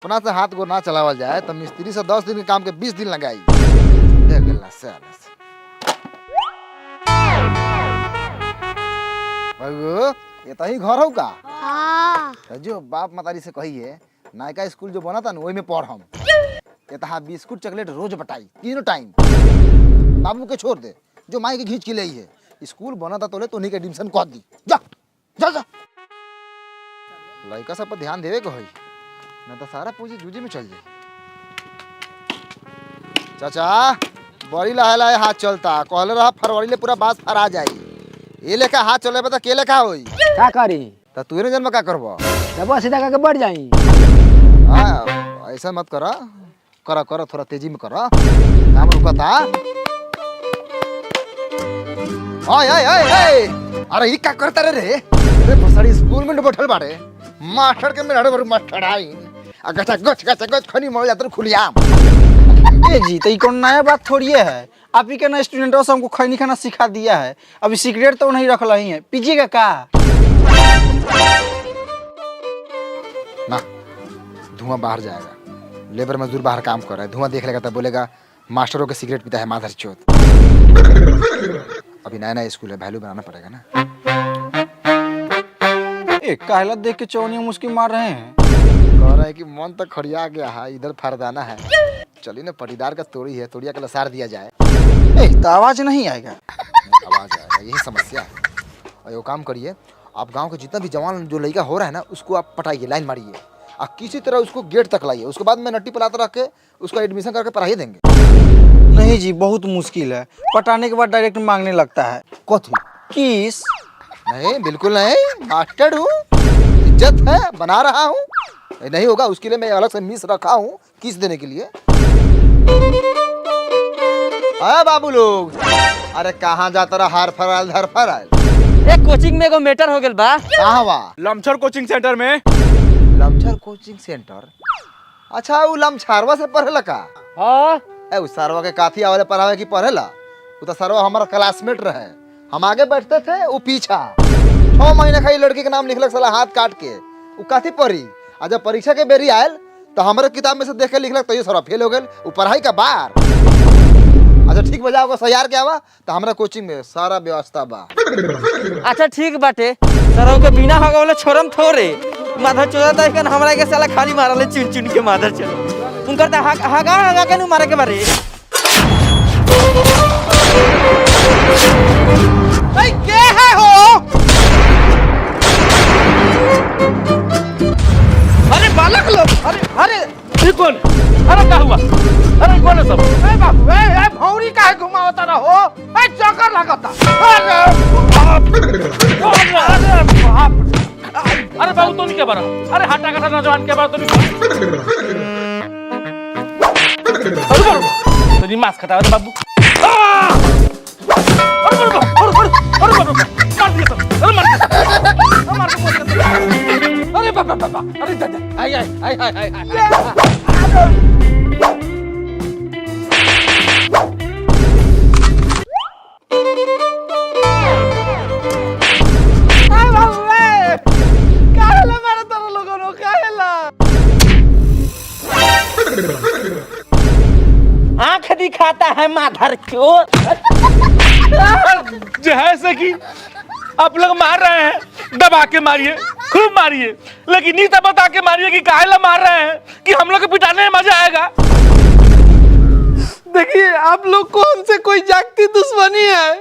अपना से हाथ को ना चलावल जाए तो मिस्त्री से 10 दिन के काम के 20 दिन लगाई। देख गल्ला से बगो ये तो ही घर हो का। हाँ। जो बाप मतारी से कहिए नायका स्कूल जो बना था ना वही में पढ़ हम ये तहा बिस्कुट चॉकलेट रोज बटाई तीनों टाइम। बाबू के छोड़ दे जो माई के घींच के ले है स्कूल बना था तो ले तो नहीं के एडमिशन कह दी। जा जा जा लड़का सब पर ध्यान देवे को होई ना तो सारा पूंजी जूजी में चल जाए। चाचा बड़ी लहे लहे हाथ चलता कहले रहा फरवरी ले पूरा बास फरा जाई ये लेखा हाथ चले बता के लेखा होई का करी तो तू ने जन्म का करबो दबा सीधा करके बढ़ जाई। हां ऐसा मत करा करा करा थोड़ा तेजी में करा काम रुकता। ओए ओए ओए अरे ये क्या करता रे रे बसड़ी स्कूल में बैठल बाड़े मास्टर के मेरे बड़ मास्टर आई अगचा गच खनी मोड़ जातर खुलियाम। ए जी तो कौन नया बात थोड़ी है आप ही के ना स्टूडेंटों से हमको खैनी खाना सिखा दिया है अभी सिगरेट तो नहीं रख रही है पीजिएगा का ना धुआं बाहर जाएगा लेबर मजदूर बाहर काम कर रहा है धुआं देख लेगा तब बोलेगा मास्टरों के सिगरेट पीता है माधर चौथ। अभी नया नया स्कूल है वैल्यू बनाना पड़ेगा ना। एक कहला देख के चौनिया मुस्की मार रहे हैं कह रहा है कि मन तक खड़िया गया है इधर फरदाना है चलिए ना पटीदार का तोड़ी है तोड़िया का लसार दिया जाए। तो आवाज नहीं आएगा आवाज आएगा यही समस्या है। और ये काम करिए आप गांव के जितना भी जवान जो लड़का हो रहा है ना उसको आप पटाइए लाइन मारिए और किसी तरह उसको गेट तक लाइए उसके बाद में नट्टी पलाता रख के उसका एडमिशन करके पढ़ाई देंगे। नहीं जी बहुत मुश्किल है पटाने के बाद डायरेक्ट मांगने लगता है कथी किस नहीं बिल्कुल नहीं मास्टर हूँ इज्जत है बना रहा हूँ नहीं होगा उसके लिए मैं अलग से मिस रखा हूँ किस देने के लिए। अरे बाबू लोग अरे कहाँ जाता रहा हार फराल धर फराल एक कोचिंग में एगो मैटर हो गेल बा कहाँ बा लमछर कोचिंग सेंटर में। लमछर कोचिंग सेंटर अच्छा वो लमछारवा से पढ़ेला का। हाँ ए उस सरवा के काथी आवले पढ़ावे की पढ़ेला वो तो सरवा हमारा क्लासमेट रहे हम आगे बैठते थे वो पीछा 6 महीने खाई लड़की के नाम लिखलक साला हाथ काट के वो काथी पढ़ी आ जब परीक्षा के बेरी आयल तो हमारे किताब में से देख के लिखलक तो ये सरवा फेल हो गए वो पढ़ाई का बार। अच्छा ठीक बजा होगा सयार के आवा तो हमारा कोचिंग में सारा व्यवस्था बा। अच्छा ठीक बाटे सरो के बिना होगा वाला छोरम थोड़े माधर चोदा तक हमरा के साला खाली मारले चुन चुन के माधर चलो उनकर त हगा के नु मारे के बारे। भाई क्या है हो? अरे बालक लोग अरे ये कौन अरे क्या हुआ अरे कौन है सब ए बाबू ए भौरी काहे घुमावता रहो ए चक्कर लगाता अरे बाबू तो नहीं क्या बरा अरे हटा कटा नौजवान के बात तो नहीं तो नहीं मास्क हटा अरे बाबू अरे बाबा अरे दादा आई आई आई आई आई आंख दिखाता है माधर चोर। जैसे कि आप लोग मार रहे हैं दबा के मारिए खूब मारिए लेकिन नहीं तो बता के मारिए कि काहे ला मार रहे हैं कि हम लोग को पिटाने में मजा आएगा। देखिए आप लोग को हमसे कोई जागती दुश्मनी है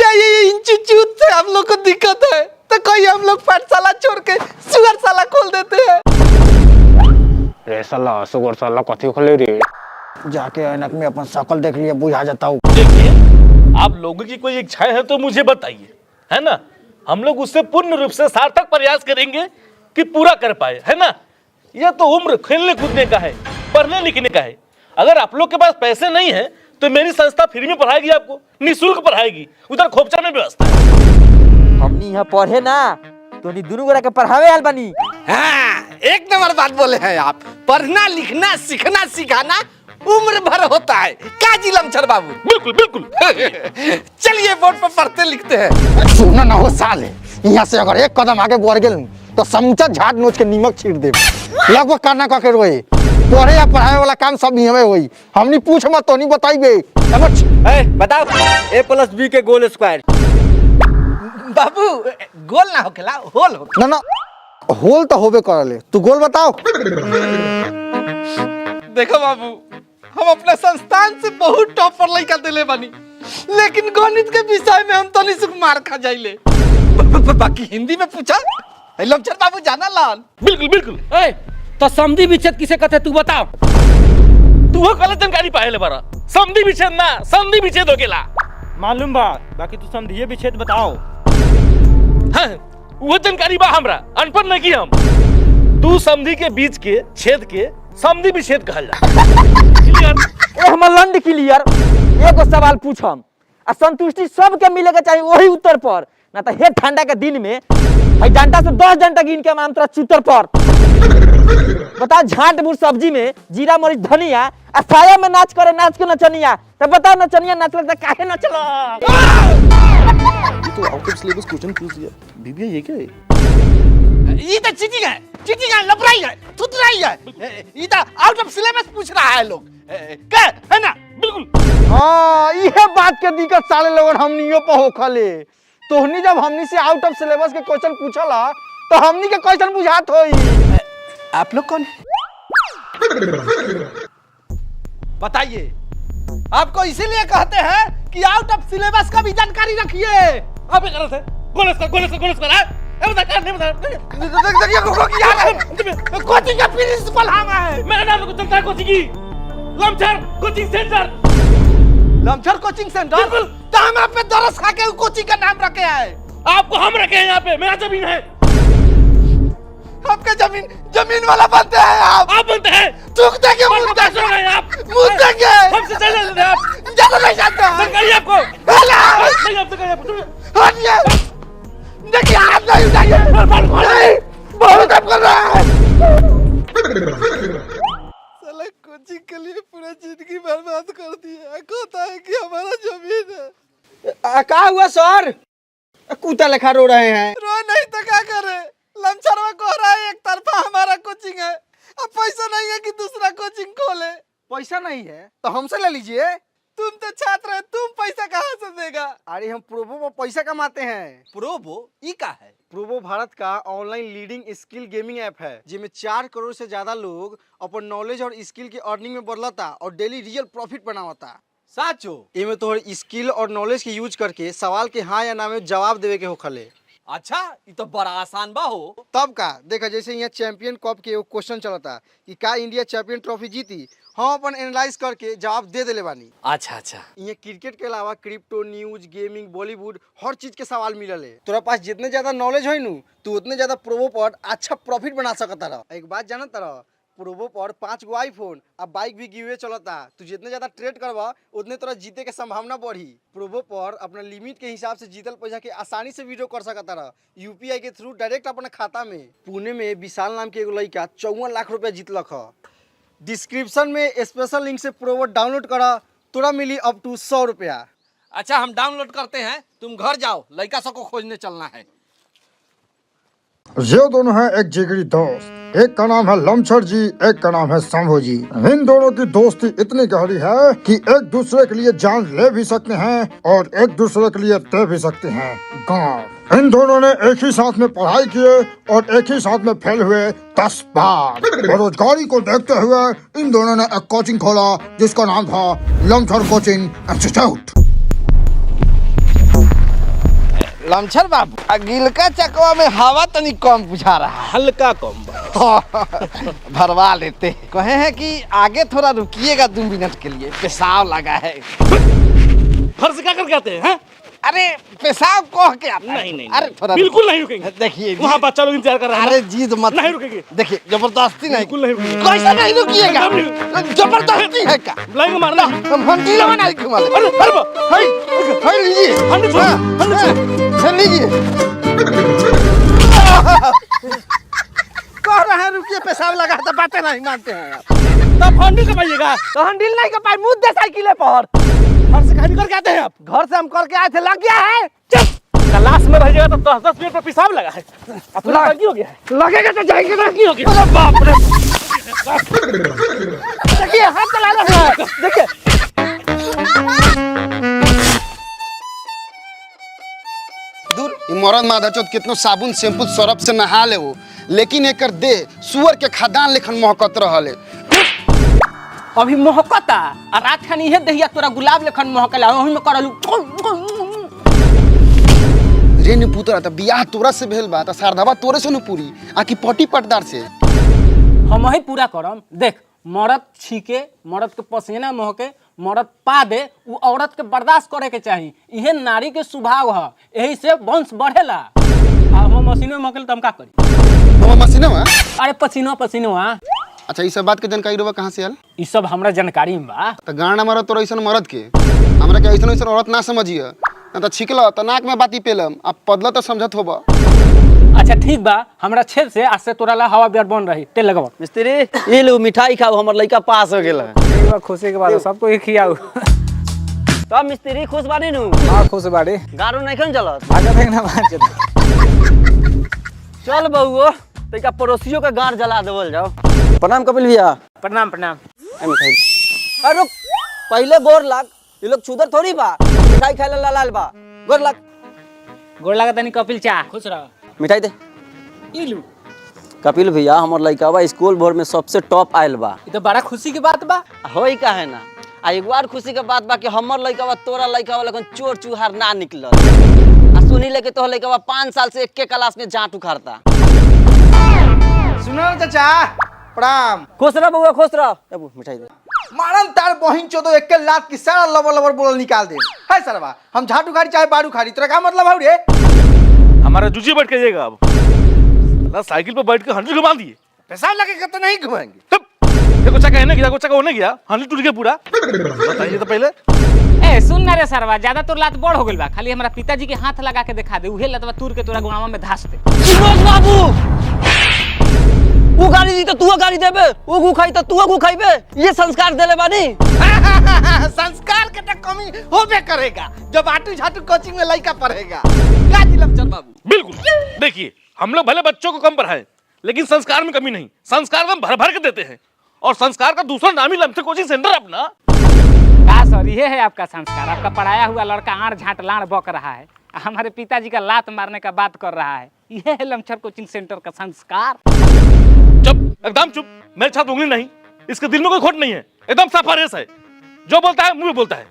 या ये इंस्टीट्यूट से हम लोग को दिक्कत है तो कोई हम लोग पाठशाला छोड़ के सुगरशाला खोल देते हैं। रे साला सुगर साला कथी खोले रे जाके ऐनक में अपन शकल देख लिया बुझा जाता हूँ। देखिए आप लोगों की कोई इच्छा है तो मुझे बताइए है ना हम लोग उससे पूर्ण रूप से सार्थक प्रयास करेंगे कि पूरा कर पाए है ना। यह तो उम्र खेलने कूदने का है पढ़ने लिखने का है। अगर आप लोग के पास पैसे नहीं है तो मेरी संस्था फ्री में पढ़ाएगी आपको निःशुल्क पढ़ाएगी उधर खोपचा में व्यवस्था है। हमनी यहाँ पढ़े ना तो नी दोनों गोरा के पढ़ावे आल बनी। हाँ एक नंबर बात बोले हैं आप पढ़ना लिखना सीखना सिखाना उम्र भर होता है काजी लमछर बाबू। बिल्कुल बिल्कुल चलिए बोर्ड पर पढ़ते लिखते हैं। सुनो ना हो साले यहाँ से अगर एक कदम आगे बढ़ गए तो समूचा झाट नोच के नीमक छीट दे। लगभग करना का के रोए पढ़े या पढ़ाए वाला काम सब नियमे होई। हमनी पूछ मत तो नहीं बताइबे। बताओ a+b के गोल स्क्वायर। बाबू गोल ना होकेला होल हो। ना ना होल तो होबे करले। तू गोल बताओ। देखो बाबू हम अपने संस्थान से बहुत टॉपर लड़का दिले बानी, लेकिन गणित के विषय में हम तो नहीं सुख मार खा जाइले। बाकी हिंदी में पूछा लमचर बाबू जाना लाल। बिल्कुल बिल्कुल। ए तो समधी विच्छेद किसे कहते तू बताओ। तू वो गलत जानकारी पाए बारा। समधी विच्छेद ना संधि विच्छेद हो गेला। मालूम बा, बाकी तू समझिए विच्छेद बताओ। हाँ, वो जानकारी बा हमरा, अनपढ़ नहीं की हम। तू समधी के बीच के छेद के समधी विच्छेद कहल जा। ए हमर लंड क्लियर। एगो सवाल पूछम आ संतुष्टि सबके मिले के चाहिए वही उत्तर पर, ना तो हे ठंडा के दिन में भाई डंडा से 10 डंडा गिन के माम तोरा चूतर पर। बता झाट बुर सब्जी में जीरा मरीच धनिया आ साया में नाच करे नाच के नचनिया। तो बता नचनिया नाचल त काहे नचला? तो आउट ऑफ सिलेबस क्वेश्चन पूछ दिया। दीदी ये क्या है? ये तो चीटिंग है, लपराई है, थुतराई है। ये तो आउट ऑफ सिलेबस पूछ रहा है लोग। क्या है ना? बिल्कुल। हाँ ये बात के दिक्कत साले लोगन हमनियो पे होखले। तोहनी जब हमनी से आउट ऑफ सिलेबस के क्वेश्चन पूछला तो हमनी के क्वेश्चन बुझात होई। आप लोग कौन है? बताइए। आपको इसीलिए कहते हैं कि आउट ऑफ सिलेबस का भी जानकारी रखिए। आप ये गलत है। गोलस कर है। ए बता कर नहीं बता। देखिए कोचिंग का प्रिंसिपल हम है। मेरा नाम तो चलता है कोचिंग की। लमचर कोचिंग सेंटर। लमचर कोचिंग सेंटर? बिल्कुल। तो हम आप पे दरस खा के कोचिंग का नाम रखे हैं। आपको हम रखे हैं यहाँ पे, मेरा जमीन है। आपके जमीन वाला बनते हैं आप बनते हैं। थूक देंगे मुंह देंगे आप मुंह देंगे। हमसे चल जाते हैं आप। ज्यादा नहीं जानते सरकारी आपको नहीं आपसे कहीं आपको हटिए। देखिए हाथ नहीं उठाइए। नहीं बहुत काम कर रहा है। साला कोचिंग के लिए पूरा जिंदगी बर्बाद कर दिया। कहता है कि हमारा जमीन है। का हुआ सर? कुत्ता लेखा रो रहे हैं। रो नहीं तो क्या करे? लमचरवा कह रहा है एक तरफा हमारा कोचिंग है, अब पैसा नहीं है कि दूसरा कोचिंग खोले। पैसा नहीं है तो हमसे ले लीजिए। तुम तो छात्र है, तुम पैसा कहाँ से देगा? अरे हम प्रोबो में पैसा कमाते हैं। प्रोबो ई का है? प्रोबो भारत का online leading skill gaming app है, जिसमें 4 करोड़ से ज्यादा लोग अपन नॉलेज और स्किल की अर्निंग में बदलता और डेली रियल प्रॉफिट बनावता। साचो इनमें तोहर स्किल और नॉलेज के यूज करके सवाल के हाँ या ना में जवाब देवे के होखले। अच्छा ये तो बड़ा आसान बा हो। तब का देखा जैसे यहाँ चैंपियन कप के क्वेश्चन चलता कि का इंडिया चैंपियन ट्रॉफी जीती, हम अपन एनालाइज करके जवाब दे देले बानी। अच्छा ये क्रिकेट के अलावा क्रिप्टो, न्यूज, गेमिंग, बॉलीवुड हर चीज के सवाल मिलल है। तोरा पास जितने ज्यादा नॉलेज होई नु तू उतने ज्यादा प्रोबो पर अच्छा प्रॉफिट बना सकता रह। एक बात जानत रह, प्रोबो पर 5 गो आईफोन अब बाइक भी गिवे चलता। तू जितने ज्यादा ट्रेड करवा उतने तोरा जीते के संभावना बढ़ी। प्रोबो पर अपना लिमिट के हिसाब से जीतल पैसा के आसानी से विड्रॉ कर सकता रह, यूपीआई के थ्रू डायरेक्ट अपने खाता में। पुणे में विशाल नाम के एगो लड़का 54 लाख रुपया जीतलक ह। डिस्क्रिप्शन में स्पेशल लिंक से प्रोबो डाउनलोड करा, तोरा मिली अप टू 100 रुपया। अच्छा हम डाउनलोड करते हैं, तुम घर जाओ, लड़का सबको खोजने चलना है। ये दोनों हैं एक जिगरी दोस्त, एक का नाम है लमचर जी, एक का नाम है शंभू जी। इन दोनों की दोस्ती इतनी गहरी है कि एक दूसरे के लिए जान ले भी सकते हैं और एक दूसरे के लिए दे भी सकते हैं गाँव। इन दोनों ने एक ही साथ में पढ़ाई किए और एक ही साथ में फेल हुए 10 बार। बेरोजगारी को देखते हुए इन दोनों ने एक कोचिंग खोला जिसका नाम था लमचर कोचिंग इंस्टीट्यूट। लमचर बाबू अगिल का चकवा में हवा तनी कम बुझा रहा है। हल्का कम। भरवा लेते कहे हैं कि आगे थोड़ा रुकिएगा 2 मिनट के लिए, पेशाब लगा है। फर्ज क्या करके आते हैं? अरे पेशाब कह के आता है। नहीं अरे थोड़ा बिल्कुल नहीं रुकेंगे। देखिए वहाँ बच्चा लोग इंतजार कर रहे हैं। अरे जीत मत, नहीं रुकेंगे। देखिए जबरदस्ती नहीं, बिल्कुल नहीं रुकेंगे। कैसा नहीं रुकिएगा? जबरदस्ती है क्या? लाएंगे मारना। हम हंडीला बना के मारे। अरे हाय लीजिए, हंडी छोड़। लीजिए। कह रहे हैं रुकिए, पेशाब लगा तो बातें नहीं मानते हैं आप। तब हंडी कमाइएगा। तो हंडिल नहीं का पाई मुंह दे साइकिल पर। घर से कहीं करके आते हैं आप? घर से हम करके आए थे, लग गया है। चुप। क्लास में रह जाएगा तो 10 मिनट पर पेशाब लगा है। अपना लगी हो गया है। लगेगा तो जाएंगे ना। लगी हो गया। अरे बाप रे। देखिए हाथ चला रहा है, देखिए। दूर ई मरद मादा चौथ कितनो साबुन शैम्पू सरफ से नहा ले वो, लेकिन एकर दे सुअर के खदान लेखन महकत रहले। अभी महकता आ रात खानी इहे दहिया तोरा गुलाब लेखन महकला ओही में करलू। रे ने पुतरा त बियाह तोरा से भेल बा त शारदावा तोरे से न पूरी आकि पटी पटदार से। हम ही पूरा करम। देख मर्द छीके, मर्द के पसीना महके, मर्द पा दे, उ औरत के बर्दाश्त करे के चाही। इहे नारी के स्वभाव है, यही से वंश बढ़ेला। आ हम मशीनो महकल त हम का करी? हम मशीना में अरे पसीनो पसीनो आ। अच्छा ई सब बात के जानकारी रोवा कहां से आल? ई सब हमरा जानकारी में बा। त गाना मरद तोरा ऐसन मरद के हमरा के ऐसन ऐसन औरत ना समझिए, न त छिकला त नाक में बाती पेलम अब पदला त समझत होबा। अच्छा ठीक बा, हमरा छेद से आज से तोरा ला हवा बियर बन रही। तेल लगाओ मिस्त्री ये लो मिठाई खाओ, हमर लड़का पास हो गेल। खुशी के बाद सबको एक खियाऊ। तब मिस्त्री खुश बानी नु? हां खुश बाड़ी। गारो नहीं खन चलत? भागा देख ना मान चल। चल बउओ तैका पड़ोसियों का गार जला देवल जाओ। प्रणाम कपिल भैया। प्रणाम प्रणाम। मिठाई अरे रुक, पहले गोर लाग। ये लोग चूदर थोड़ी बा, मिठाई खाए ला लाल बा। गोर लाग। गोर लगा तनी कपिल चा। खुश रह। मिठाई दे। इलू कपिल भैया हमर लड़का बा स्कूल भर में सबसे टॉप आयल बा। ई तो बड़ा खुशी की बात बा। होई काहे ना। आ एक बार खुशी के बात बा कि हमर लड़का बा तोरा लड़का वाला चोर चुहार ना निकलल। आ सुनी ले के तोहर लड़का बा 5 साल से एक क्लास में जांट उखाड़ता। सुनो चाचा प्रणाम। खुश रह बउआ खुश रह। अब मिठाई दे। मारन तार बहिन चोदो एक के लात की सारा लबर लबर बोल निकाल दे। है सरवा हम झाटू खाड़ी चाहे बाड़ू खाड़ी, तेरा क्या मतलब है रे? हमारा जूझे बैठ के जाएगा अब। ना साइकिल पर बैठ के 100 घुमा दिए। पेशाब लगेगा तो नहीं घुमाएंगे। तब देखो चक्का है ना गया, चक्का होने गया, 100 टूट गया पूरा। बताइए तो पहले। ए सुन ना रे सरवा, ज्यादा तोर लात बड़ हो गेल बा। खाली हमरा पिताजी के हाथ लगा के दिखा दे, उहे लतवा तूर के तोरा गुआमा में धास दे। फिरोज बाबू वो गाड़ी दी तो तू गाड़ी देबे, वो गु खाई तो तू गु खाइबे। ये संस्कार देले बानी। संस्कार के तो कमी होबे करेगा जब आटू झाटू कोचिंग में लड़का पढ़ेगा। का दिलम चल बाबू? बिल्कुल। देखिए हम लोग भले बच्चों को कम पढ़ाएं, लेकिन संस्कार में कमी नहीं। संस्कार हम भर भर के देते हैं, और संस्कार का दूसरा नाम ही लमसर कोचिंग सेंटर अपना। का सर ये है आपका संस्कार? आपका पढ़ाया हुआ लड़का आड़ झाट लाड़ बक रहा है, हमारे पिताजी का लात मारने का बात कर रहा है। यह है लमसर कोचिंग सेंटर का संस्कार। चुप, एकदम चुप। मेरे छात्र उंगली नहीं, इसके दिल में कोई खोट नहीं है, एकदम साफ रेस है। जो बोलता है मुंह में बोलता है।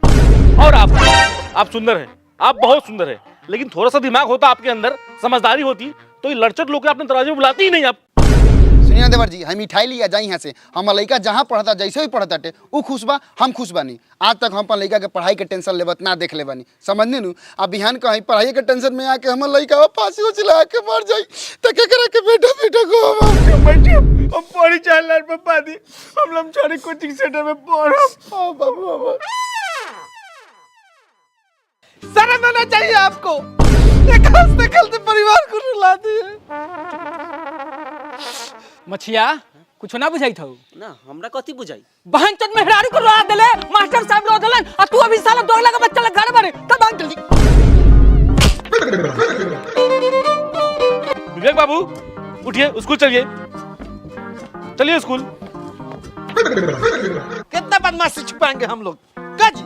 और आप सुंदर हैं, आप बहुत सुंदर हैं, लेकिन थोड़ा सा दिमाग होता आपके अंदर, समझदारी होती तो ये लड़चट लोग अपने दरवाजे में बुलाती ही नहीं आप। सुनिए देवर जी, हम मिठाई लिया जाई यहाँ से। हम लड़का जहाँ पढ़ता जैसे भी पढ़ता टे वो खुश बा, हम खुश बानी। आज तक हम अपन लड़का के पढ़ाई के टेंशन लेवत ना देख ले बानी, समझने नु। अब बिहान कहीं पढ़ाई के टेंशन में आके हम लड़का फांसी हो चला के मर जाई तो क्या करे के बेटा बेटा को बैठिए हम पढ़ी चाल लाल पप्पा दी, हम लमचारी कोचिंग सेंटर में पढ़ब। ओ बाबू बाबू शर्म आना चाहिए आपको, एक हंसते खेलते परिवार को रुला दिए। मछिया कुछ ना बुझाई था ना हमरा कथी बुझाई? बहन चोद मेहरारू को रोआ देले, मास्टर साहब रो देलन, आ तू अभी साला दोगला का बच्चा लग घर बारे। तब भाग जल्दी। विवेक बाबू उठिए, स्कूल चलिए, चलिए स्कूल। कितना बदमाशी छुपाएंगे हम लोग? का जी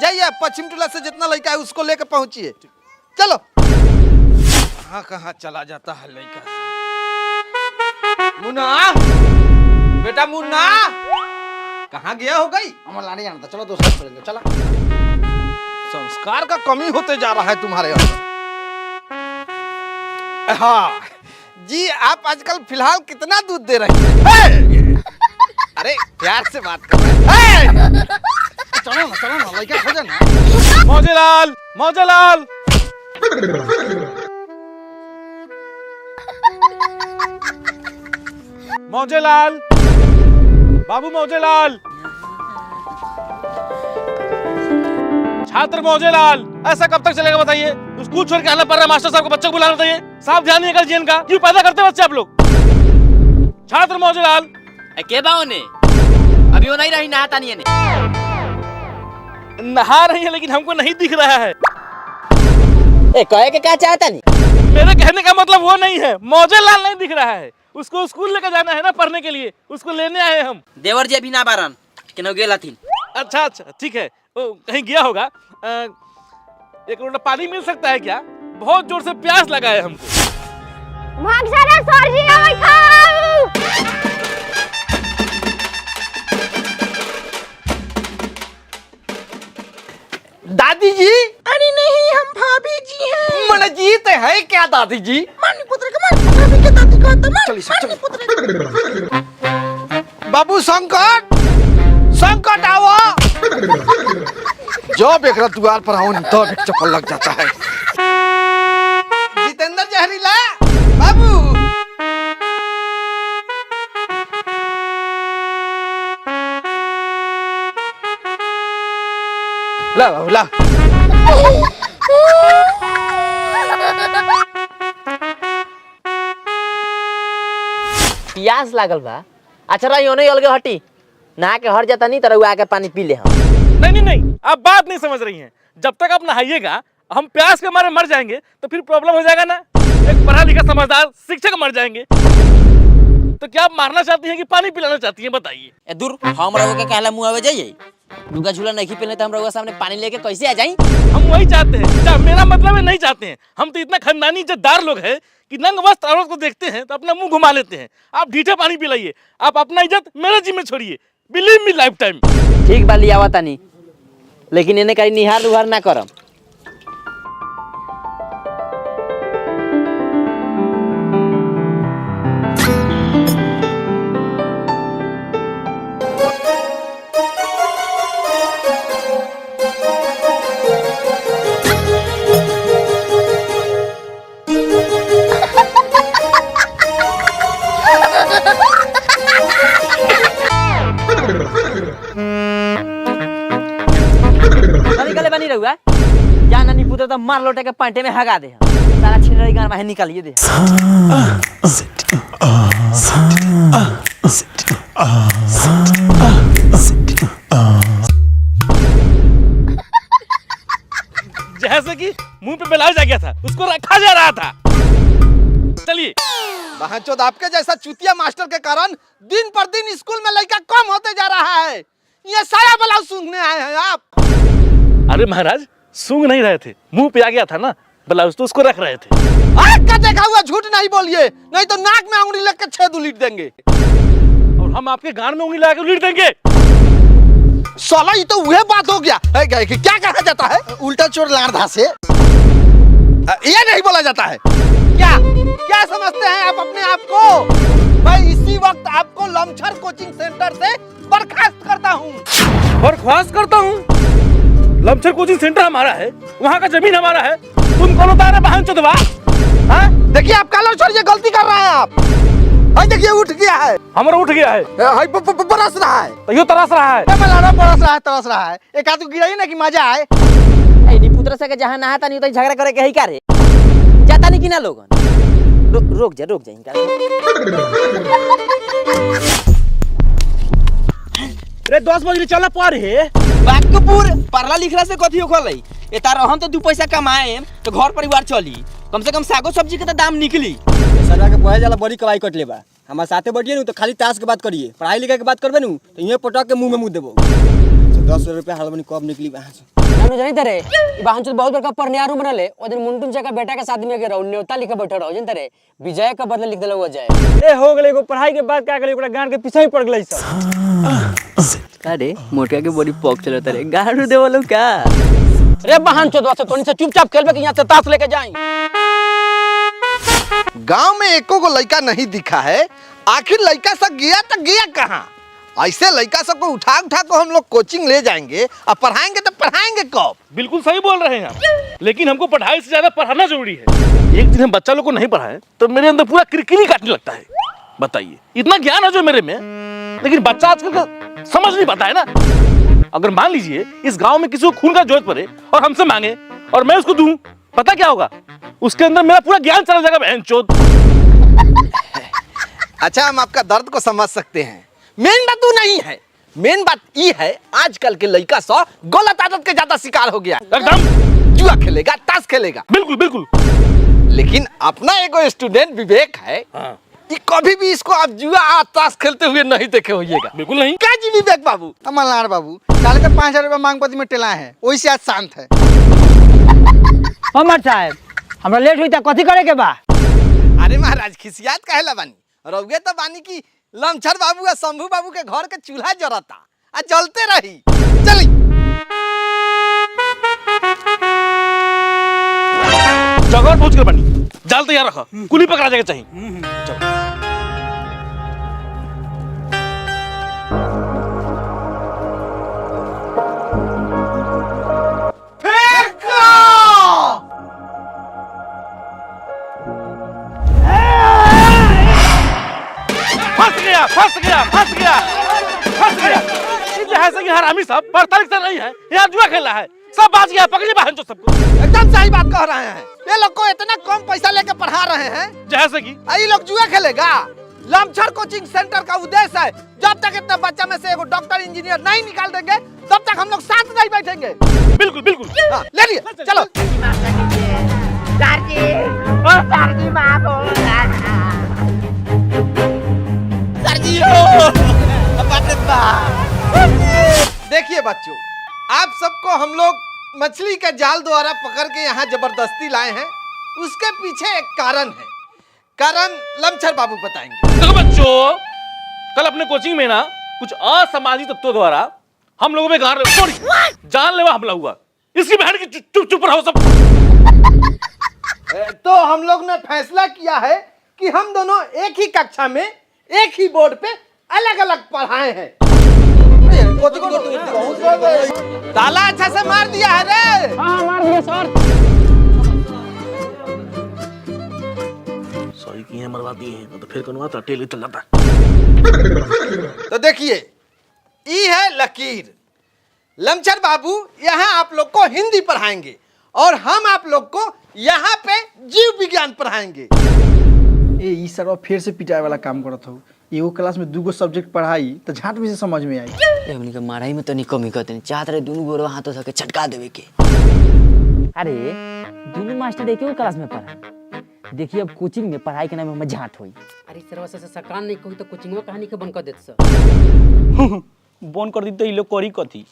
जाइए, पश्चिम टोला से जितना लड़का है उसको लेकर पहुंचिए। चलो। कहाँ कहाँ चला जाता है लड़का। मुन्ना, बेटा मुन्ना, कहाँ गया हो गई? हमारा लाने जाना था, चलो दोस्त पढ़ेंगे। चला। संस्कार का कमी होते जा रहा है तुम्हारे अंदर। हाँ जी, आप आजकल फिलहाल कितना दूध दे रही हैं? अरे प्यार से बात कर रहे हैं। चलो ना लड़का हो जाए ना। मौजेलाल, मौजेलाल। मौजेलाल, बाबू मौजेलाल, छात्र मौजेलाल, ऐसा कब तक चलेगा बताइए? स्कूल छोड़ के आना पड़ रहा है, मास्टर साहब को बच्चों को बुलाना चाहिए। साफ ध्यान नहीं कर जीवन का, क्यों पैदा करते बच्चे आप लोग? छात्र मौजेलाल। के बाओ ने अभी वो नहीं रही, नहाता नहीं है ने। नहा रही है लेकिन हमको नहीं दिख रहा है। ए कहे के क्या चाहता नहीं? मेरे कहने का मतलब वो नहीं है, मौजे लाल नहीं दिख रहा है, उसको स्कूल लेकर जाना है ना पढ़ने के लिए, उसको लेने आए हम। देवर जी अभी ना बारन केनो गेला थी। अच्छा अच्छा ठीक है, वो कहीं गया होगा। एक लोटा पानी मिल सकता है क्या? बहुत जोर से प्यास लगा है हमको। दादी जी? अरे नहीं, हम भाभी जी हैं। मन जीत है क्या दादी जी? मानी पुत्र का भाभी के दादी का चलिए बाबू संकट, संकट आओ। जब एक द्वार पर आओ तब एक चप्पल लग जाता है। जितेंद्र जहरीला बाबू। ला बाबू ला। प्यास लागल बा। अच्छा रही होने अलगे हटी, नहा के हट जाता नहीं तरह आके पानी पी ले हम। नहीं, आप बात नहीं समझ रही हैं। जब तक आप नहाइएगा हम प्यास के मारे मर जाएंगे तो फिर प्रॉब्लम हो जाएगा ना। एक पढ़ा लिखा समझदार शिक्षक मर जाएंगे। तो क्या आप मारना चाहती हैं कि पानी पिलाना चाहती हैं, बताइए। ए दूर हम रहो के कहला मुंह आवे जाइए। दुर्गा झूला नहीं पहले तो हम रहो सामने पानी लेके कैसे आ जाई? हम वही चाहते हैं। मेरा मतलब है नहीं चाहते हैं। हम तो इतना खानदानी इज्जतदार लोग हैं कि नंग वस्त्र औरत को देखते हैं तो अपना मुंह घुमा लेते हैं। आप ढीठे पानी पिलाइए, आप अपना इज्जत मेरे जिम्मे छोड़िए। Believe me life time. ठीक बा लिया तानी, लेकिन इन्हें कहीं निहार उहार ना करम। बनी रहुआ जा नानी पुत्र तो मार लोटे के पांटे में हगा दे सारा छिनरी गान बाहर निकालिए दे। जैसे कि मुंह पे ब्लाउज आ गया था, उसको रखा जा रहा था। चलिए। बहनचोद आपके जैसा चुतिया मास्टर के कारण दिन पर दिन स्कूल में लड़का कम होते जा रहा है। ये सारा ब्लाउज सूंघने आए हैं आप। अरे महाराज सूंघ नहीं रहे थे, मुंह पे आ गया था ना ब्लाउज तो उसको रख रहे थे। आग का देखा हुआ झूठ नहीं बोलिए, नहीं तो नाक में उंगली लग के 6 उलीट देंगे। और हम आपके गान में उंगली लगा के उलीट देंगे। साला ये तो वह बात हो गया है क्या कहा जाता है? उल्टा चोर लारधा से ये नहीं बोला जाता है। क्या क्या समझते हैं आप अपने आप को? मैं इसी वक्त आपको लमछर कोचिंग सेंटर से बर्खास्त करता हूँ। बर्खास्त करता हूँ? लमछर कोचिंग सेंटर हमारा है, वहाँ का जमीन हमारा है, तुम कौन होता है बहन चोदवा? देखिए आप काला छोड़ ये गलती कर रहे हैं आप। देखिए उठ गया है, हमारा उठ गया है, बरस रहा है, तो यूँ तरस रहा है। तरस रहा है। एक आदमी गिराइए ना कि मजा आए। पुत्र से के जहाँ नहाता नहीं तो झगड़ा करे के ही करे जाता नहीं कि ना लोगन। रोक जा इनका। रे 10 बजे चला पर है बागपुर पढ़ला लिखला से कथी होखलै? ए तार हम तो 2 पैसा कमाए तो घर परिवार चली, कम से कम सागो सब्जी के तो दाम निकली। सरवा के पढ़े जाला बड़ी कमाई कट लेबा। हमारे साथे बैठिए नु तो खाली टास्क के बात करिए, पढ़ाई लिखाई के बात करबे नु तो ये पटक के मुंह में मुंह देबो। 10 रुपया हलवनी कब निकली वहां से? जानो जानी तरे ई बहन चोद बहुत बड़का परनियारू बनले। ओ दिन मुंटुन जका बेटा के शादी में के रहो न्योता लिखे बैठे रहो जन तरे विजय का बदला लिख देलो हो जाए। ए हो गेले एगो पढ़ाई के बाद का गेले ओकरा गान के पीछे ही पड़ गेलै सब। अरे मोटका के बड़ी पॉक चलत रे, गाड़ू देवलो का? रे बहन चोद वासे तोनी से चुपचाप खेलबे कि यहां से ताश लेके जाई। गांव में एको को लड़का नहीं दिखा है, आखिर लड़का सब गया तो गया कहाँ? ऐसे लड़का सबको उठा को हम लोग कोचिंग ले जाएंगे और पढ़ाएंगे तो पढ़ाएंगे कब? बिल्कुल सही बोल रहे हैं आप, लेकिन हमको पढ़ाई से ज्यादा पढ़ाना जरूरी है। एक दिन हम बच्चा लोग को नहीं पढ़ाए तो मेरे अंदर पूरा किरकिरी काटने लगता है। बताइए, इतना ज्ञान है जो मेरे में, लेकिन बच्चा आजकल का समझ नहीं पाता है ना। अगर मान लीजिए इस गांव में किसी को खून का जरूरत पड़े और हमसे मांगे और मैं उसको दूं, पता क्या होगा? उसके अंदर मेरा पूरा ज्ञान चला जाएगा बहनचोद। अच्छा, हम आपका दर्द को समझ सकते हैं। मेन बात वो नहीं है, मेन बात ये है आजकल के लड़का सब गलत आदत के ज्यादा शिकार हो गया। एकदम जुआ खेलेगा, ताश खेलेगा। बिल्कुल बिल्कुल। लेकिन अपना एगो स्टूडेंट विवेक है, हाँ कि कभी भी इसको आप जुआ और ताश खेलते हुए नहीं देखे होइएगा। बिल्कुल नहीं। क्या जी विवेक बाबू? मल्हार बाबू काले के 5000 रुपया मांग पति में टेला है, वही से आज शांत है। हमर साहब हमरा लेट हुई त कथी करे के बा? अरे महाराज खिसियात काहेला बानी? रउगे तो बानी की लमछर बाबू और शंभू बाबू के घर के चूल्हा जरता आ जलते रही। चली जगह पहुंच कर बनी, जाल तैयार रखा, कुली पकड़ा जाएगा चाहिए। चलो। फंस गया। जैसे कि हरामी साहब 45 साल नहीं है, यहाँ जुआ खेला है, सब बाज गया, पकड़िए बहन चो सबको। एकदम सही बात कह रहे हैं। ये लोग को इतना कम पैसा लेके पढ़ा रहे हैं, जैसे कि ये लोग जुआ खेलेगा। लमछर कोचिंग सेंटर का उद्देश्य है जब तक इतना बच्चा में से एगो डॉक्टर इंजीनियर नहीं निकाल देंगे तब तक हम लोग साथ नहीं बैठेंगे। बिल्कुल बिल्कुल। हाँ, ले लिए चलो। देखिए बच्चों, आप सबको हम लोग मछली के जाल द्वारा पकड़ के यहाँ जबरदस्ती लाए हैं। उसके पीछे एक कारण है, कारण लमछर बाबू बताएंगे। देखो बच्चों, कल अपने कोचिंग में ना कुछ असामाजिक तत्वों द्वारा हम लोगों में जानलेवा हमला हुआ। इसकी बहन की चुप चुप रहो सब। तो हम लोग ने फैसला किया है कि हम दोनों एक ही कक्षा में एक ही बोर्ड पे अलग अलग पढ़ाए हैं। ताला अच्छा से मार दिया है रे। हाँ मार दिया सर। सॉरी किए मरवा दिए हैं, तो फिर कौन आता टेल चल जाता। तो देखिए, ये है लकीर। लमछर बाबू यहाँ आप लोग को हिंदी पढ़ाएंगे और हम आप लोग को यहाँ पे जीव विज्ञान पढ़ाएंगे। ई सरवा फिर से पिटाए वाला काम करत हो। एगो क्लास में दूगो सब्जेक्ट पढ़ाई तो झाट में से समझ में आई। हमनी के माराई में तो नहीं कमी करते, चाहत रहे दोनों गोरो हाथों से छटका देवे के। अरे दोनों मास्टर एक ही क्लास में पढ़ा। देखिए अब कोचिंग में पढ़ाई के नाम में झाट होई। अरे सरवा से सकान नहीं कोई तो कोचिंगवा कहानी के बंद कर देत सर। बंद कर दी तो ये लोग करी कथी?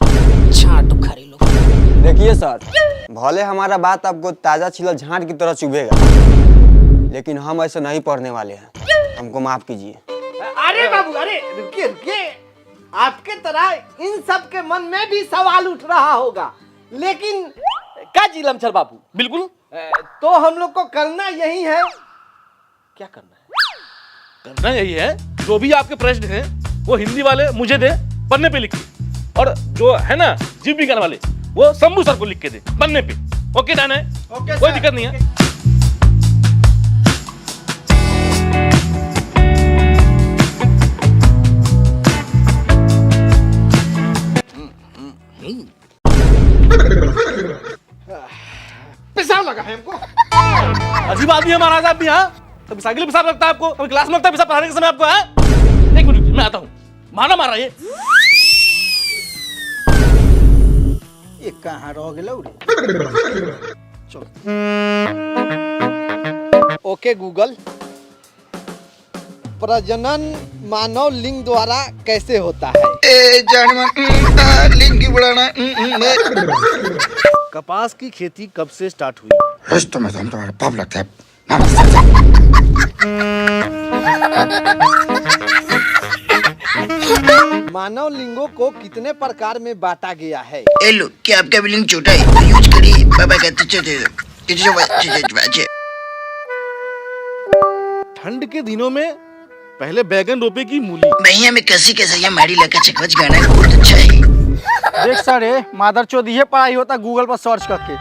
छाट उखाड़ी लोग। देखिए सर, भले हमारा बात आपको ताजा छिला झांट की तरह चुभेगा, लेकिन हम ऐसे नहीं पढ़ने वाले हैं, हमको माफ कीजिए। अरे बाबू, अरे रुकिए रुकिए, आपके तरह इन सब के मन में भी सवाल उठ रहा होगा, लेकिन क्या जी लमछर बाबू? बिल्कुल। तो हम लोग को करना यही है। क्या करना है? करना यही है, जो भी आपके प्रश्न हैं वो हिंदी वाले मुझे दे, पन्ने पे लिख के, और जो है ना जीव विज्ञान वाले वो शंभू सर को लिख के दे पन्ने पे। ओके डन है? ओके, कोई दिक्कत नहीं है। पेशाब लगा है हमको। अजीब आदमी है महाराज आप भी। हाँ, कभी साइकिल पेशाब लगता है आपको, कभी क्लास में लगता है पेशाब पढ़ाने के समय आपको। हाँ, एक मिनट मैं आता हूँ। मारा मार रहा है ये कहाँ रह गेलौ रे? चल। ओके गूगल, प्रजनन मानव लिंग द्वारा कैसे होता है? लिंग की बढ़ाना। कपास की खेती कब से स्टार्ट हुई? रिश्तों में तो हम तुम्हारे पाप लगता है। मानव लिंगों को कितने प्रकार में बांटा गया है? हेलो, क्या आपका भी लिंग छोटा है तो यूज करिए। बाबा कहते ठंड के दिनों में पहले बैगन रोपे की मूली। भैया में कसी कैसा मारी लगा चकवच गाना बहुत अच्छा है। देख सारे मादर चोद ये पढ़ाई होता गूगल पर सर्च करके।